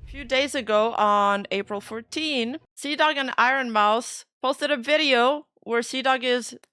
few days ago on April 14, Sea-Dog and Ironmouse posted a video where Sea-Dog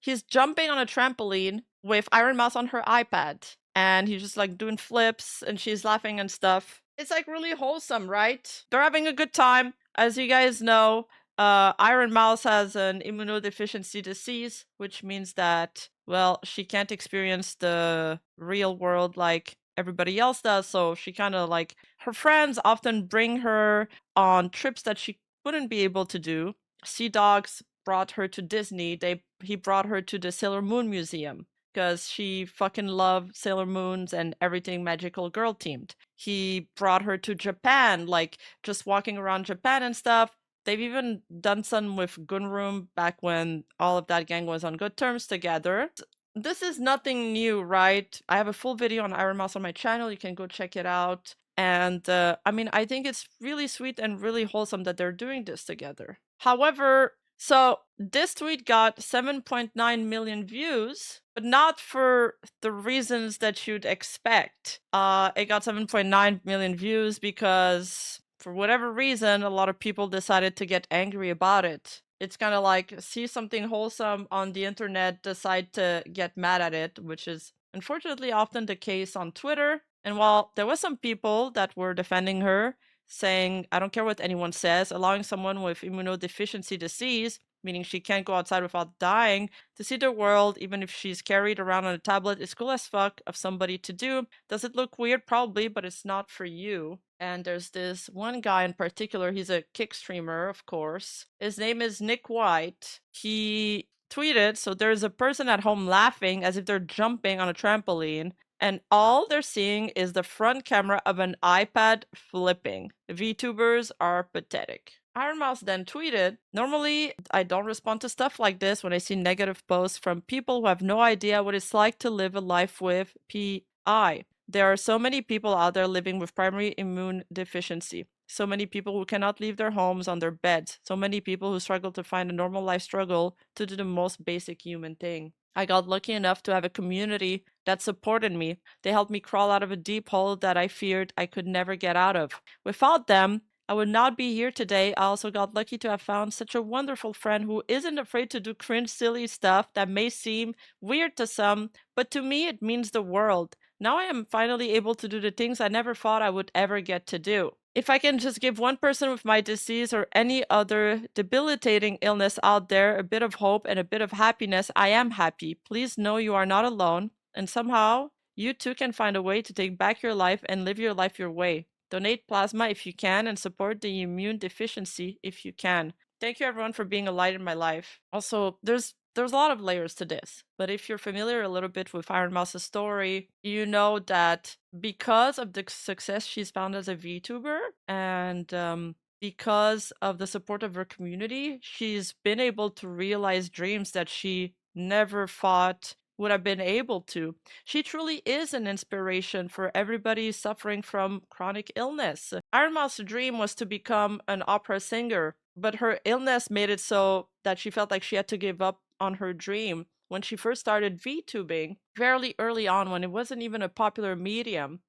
he's jumping on a trampoline with Ironmouse on her iPad. And he's just like doing flips and she's laughing and stuff. It's like really wholesome, right? They're having a good time. As you guys know, Ironmouse has an immunodeficiency disease, which means that, well, she can't experience the real world like everybody else does. So she kind of like, her friends often bring her on trips that she wouldn't be able to do. Sea Dogs brought her to Disney. He brought her to the Sailor Moon Museum because she fucking loved Sailor Moons and everything magical girl themed. He brought her to Japan, like just walking around Japan and stuff. They've even done some with Gunroom back when all of that gang was on good terms together. This is nothing new, right? I have a full video on Ironmouse on my channel. You can go check it out. And I mean, I think it's really sweet and really wholesome that they're doing this together. However, so this tweet got 7.9 million views, but not for the reasons that you'd expect. It got 7.9 million views because for whatever reason, a lot of people decided to get angry about it. It's kind of like see something wholesome on the internet, decide to get mad at it, which is unfortunately often the case on Twitter. And while there were some people that were defending her, saying, I don't care what anyone says, allowing someone with immunodeficiency disease, meaning she can't go outside without dying, to see the world, even if she's carried around on a tablet, is cool as fuck of somebody to do. Does it look weird? Probably, but it's not for you. And there's this one guy in particular, he's a kick streamer, of course. His name is Nick White. He tweeted, so there's a person at home laughing as if they're jumping on a trampoline, and all they're seeing is the front camera of an iPad flipping. VTubers are pathetic. Ironmouse then tweeted, normally I don't respond to stuff like this when I see negative posts from people who have no idea what it's like to live a life with PI. There are so many people out there living with primary immune deficiency. So many people who cannot leave their homes on their beds. So many people who struggle to find a normal life struggle to do the most basic human thing. I got lucky enough to have a community that supported me. They helped me crawl out of a deep hole that I feared I could never get out of. Without them, I would not be here today. I also got lucky to have found such a wonderful friend who isn't afraid to do cringe, silly stuff that may seem weird to some, but to me it means the world. Now I am finally able to do the things I never thought I would ever get to do. If I can just give one person with my disease or any other debilitating illness out there a bit of hope and a bit of happiness, I am happy. Please know you are not alone, and somehow you too can find a way to take back your life and live your life your way. Donate plasma if you can and support the immune deficiency if you can. Thank you everyone for being a light in my life. Also, there's a lot of layers to this, but if you're familiar a little bit with Ironmouse's story, you know that because of the success she's found as a VTuber and because of the support of her community, she's been able to realize dreams that she never thought would have been able to. She truly is an inspiration for everybody suffering from chronic illness. Ironmouse's dream was to become an opera singer, but her illness made it so that she felt like she had to give up on her dream. When she first started VTubing, fairly early on when it wasn't even a popular medium,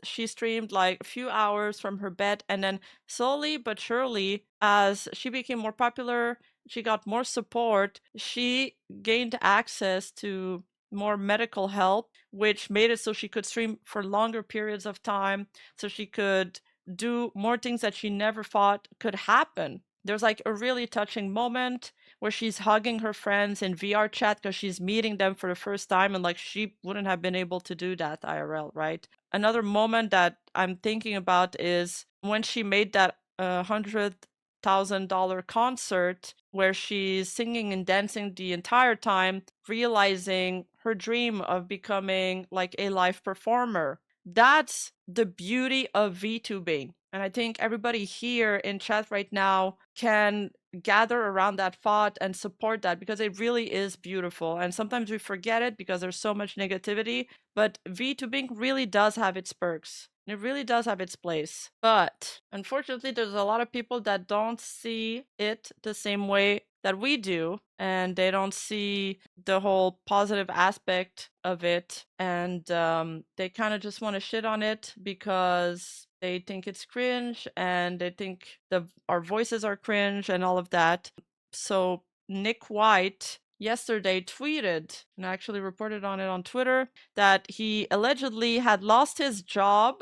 she streamed like a few hours from her bed, and then slowly but surely, as she became more popular, she got more support, she gained access to more medical help, which made it so she could stream for longer periods of time, so she could do more things that she never thought could happen. There's like a really touching moment where she's hugging her friends in VR chat because she's meeting them for the first time, and like she wouldn't have been able to do that IRL, right? Another moment that I'm thinking about is when she made that $100,000 concert where she's singing and dancing the entire time, realizing her dream of becoming like a live performer. That's the beauty of VTubing. And I think everybody here in chat right now can gather around that thought and support that because it really is beautiful. And sometimes we forget it because there's so much negativity, but VTubing really does have its perks. It really does have its place. But unfortunately, there's a lot of people that don't see it the same way that we do, and they don't see the whole positive aspect of it, and they kind of just want to shit on it because They think it's cringe, and they think our voices are cringe and all of that. So Nick White yesterday tweeted, and I actually reported on it on Twitter, that he allegedly had lost his job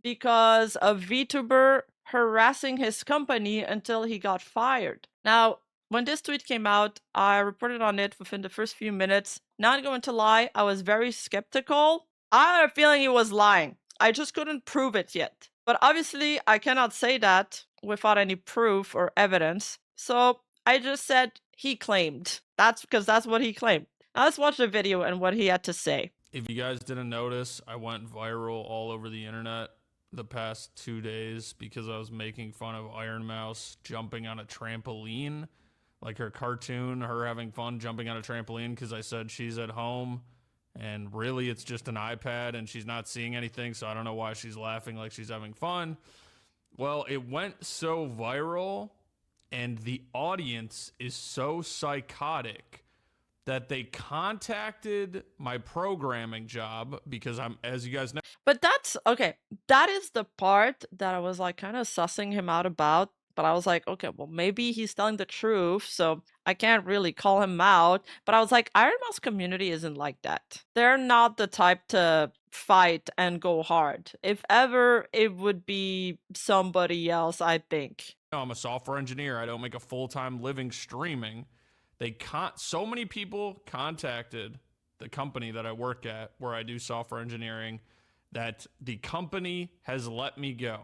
because of VTuber harassing his company until he got fired. Now, when this tweet came out, I reported on it within the first few minutes. Not going to lie, I was very skeptical. I had a feeling he was lying. I just couldn't prove it yet. But obviously, I cannot say that without any proof or evidence. So I just said he claimed. That's because that's what he claimed. Now let's watch the video and what he had to say. If you guys didn't notice, I went viral all over the internet the past 2 days because I was making fun of Ironmouse jumping on a trampoline. Like her cartoon, her having fun jumping on a trampoline because I said she's at home and really it's just an iPad and she's not seeing anything, so I don't know why she's laughing like she's having fun. Well, it went so viral and the audience is so psychotic that they contacted my programming job because I'm, as you guys know. But that's okay. That is the part that I was like kind of sussing him out about. But I was like, okay, well, maybe he's telling the truth, so I can't really call him out. But I was like, Ironmouse community isn't like that. They're not the type to fight and go hard. If ever, it would be somebody else, I think. I'm a software engineer. I don't make a full-time living streaming. So many people contacted the company that I work at, where I do software engineering, that the company has let me go.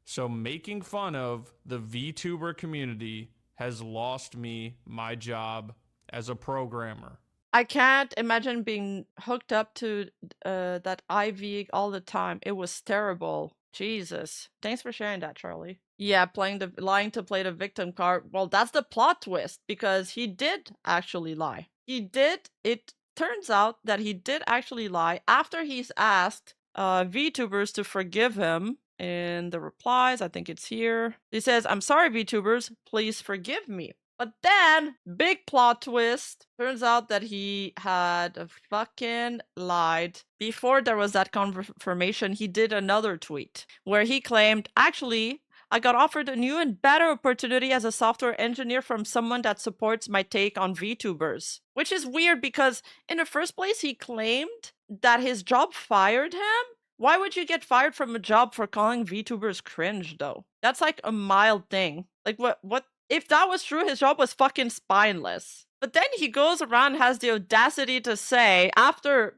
So making fun of the VTuber community has lost me my job as a programmer. I can't imagine being hooked up to that IV all the time. It was terrible. Jesus. Thanks for sharing that, Charlie. Yeah, lying to play the victim card. Well, that's the plot twist, because he did actually lie. It turns out that he did actually lie after he's asked VTubers to forgive him. In the replies, I think it's here. He says, "I'm sorry, VTubers, please forgive me." But then, big plot twist, turns out that he had fucking lied. Before there was that confirmation, he did another tweet where he claimed, "Actually, I got offered a new and better opportunity as a software engineer from someone that supports my take on VTubers." Which is weird because in the first place, he claimed that his job fired him. Why would you get fired from a job for calling VTubers cringe, though? That's like a mild thing. Like, what? If that was true, his job was fucking spineless. But then he goes around and has the audacity to say, after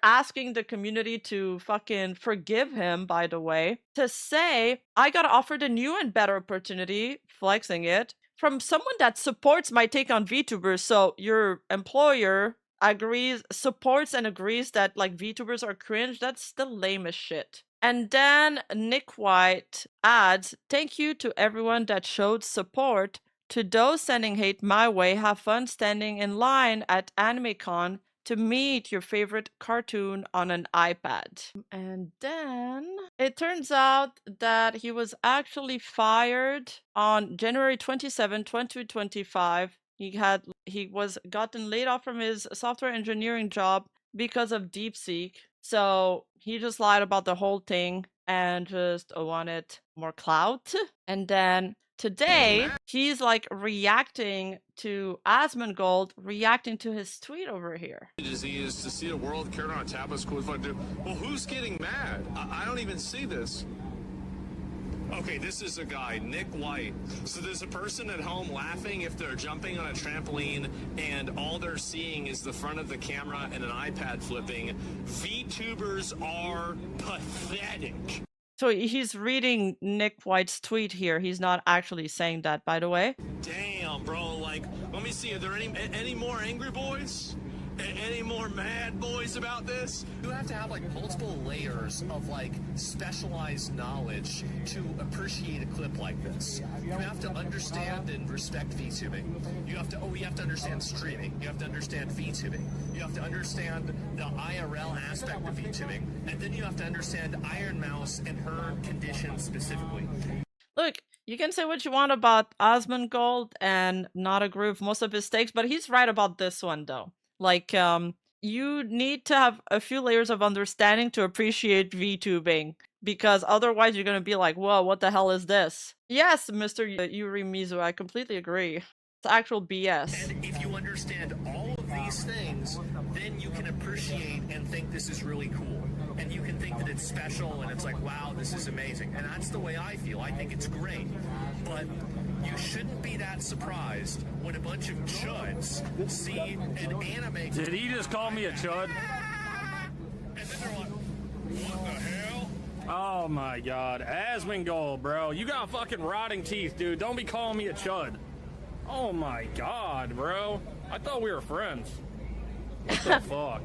asking the community to fucking forgive him, by the way, to say, "I got offered a new and better opportunity," flexing it, "from someone that supports my take on VTubers." So your employer supports and agrees that like VTubers are cringe. That's the lamest shit. And then Nick White adds, "Thank you to everyone that showed support. To those sending hate my way, have fun standing in line at AnimeCon to meet your favorite cartoon on an iPad." And then it turns out that he was actually fired on January 27, 2025. He was gotten laid off from his software engineering job because of DeepSeek. So he just lied about the whole thing and just wanted more clout. And then today he's like reacting to Asmongold, reacting to his tweet over here. Disease to see the world carried on a tablet's cool fun to do. Well, who's getting mad? I don't even see this. Okay, this is a guy, Nick White. So there's a person at home laughing if they're jumping on a trampoline and all they're seeing is the front of the camera and an iPad flipping. VTubers are pathetic. So he's reading Nick White's tweet here. He's not actually saying that, by the way. Damn, bro. Like, let me see. Are there any more angry boys? Any more mad boys about this? You have to have like multiple layers of like specialized knowledge to appreciate a clip like this. You have to understand and respect VTubing. You have to understand streaming. You have to understand VTubing. You have to understand the IRL aspect of VTubing, and then you have to understand Ironmouse and her condition specifically. Look, you can say what you want about Asmongold and not agree with most of his takes, but he's right about this one though. Like, you need to have a few layers of understanding to appreciate VTubing. because otherwise you're gonna be like, whoa, what the hell is this? Yes, Mr. Yurimizu, I completely agree. It's actual BS. And if you understand all of these things, then you can appreciate and think this is really cool. And you can think that it's special and it's like, wow, this is amazing. And that's the way I feel. I think it's great. But you shouldn't be that surprised when a bunch of chuds see an anime. Did he just call me a chud? And then they're like, what the hell? Oh my god. Asmongold, bro. You got fucking rotting teeth, dude. Don't be calling me a chud. Oh my god, bro. I thought we were friends. What the fuck?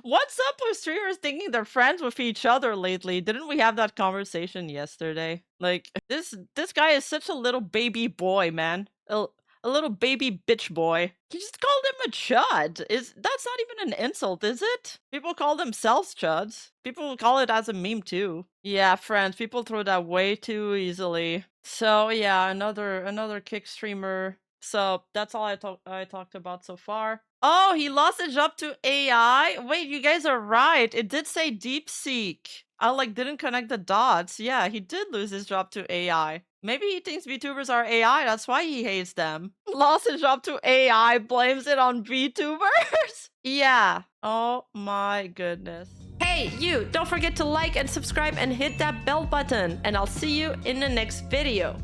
What's up with streamers thinking they're friends with each other lately? Didn't we have that conversation yesterday? Like, this guy is such a little baby boy, man. A little baby bitch boy. He just called him a chud. That's not even an insult, is it? People call themselves chuds. People call it as a meme too. Yeah, friends, people throw that way too easily. So yeah, another kick streamer. So that's all I talked about so far. Oh, he lost his job to AI? Wait, you guys are right. It did say DeepSeek. I didn't connect the dots. Yeah, he did lose his job to AI. Maybe he thinks VTubers are AI, that's why he hates them. Lost his job to AI, blames it on VTubers? Yeah. Oh my goodness. Hey, you! Don't forget to like and subscribe and hit that bell button. And I'll see you in the next video.